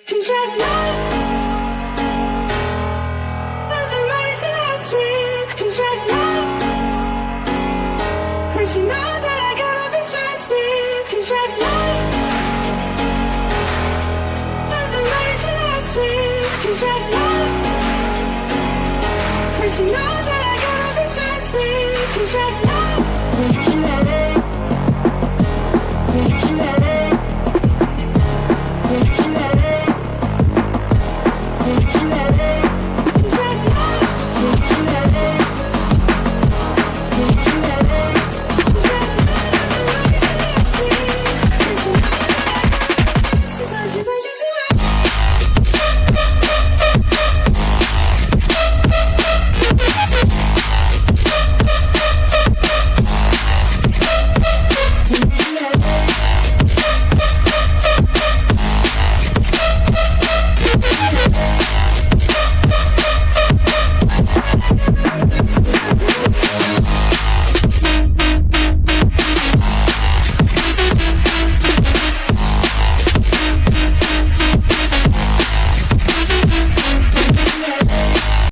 She's ready love, but the money's a last thing. She's ready love, and she knows that I gotta be trusted. She's ready love, but the money's a last thing. She's ready love, and she knows.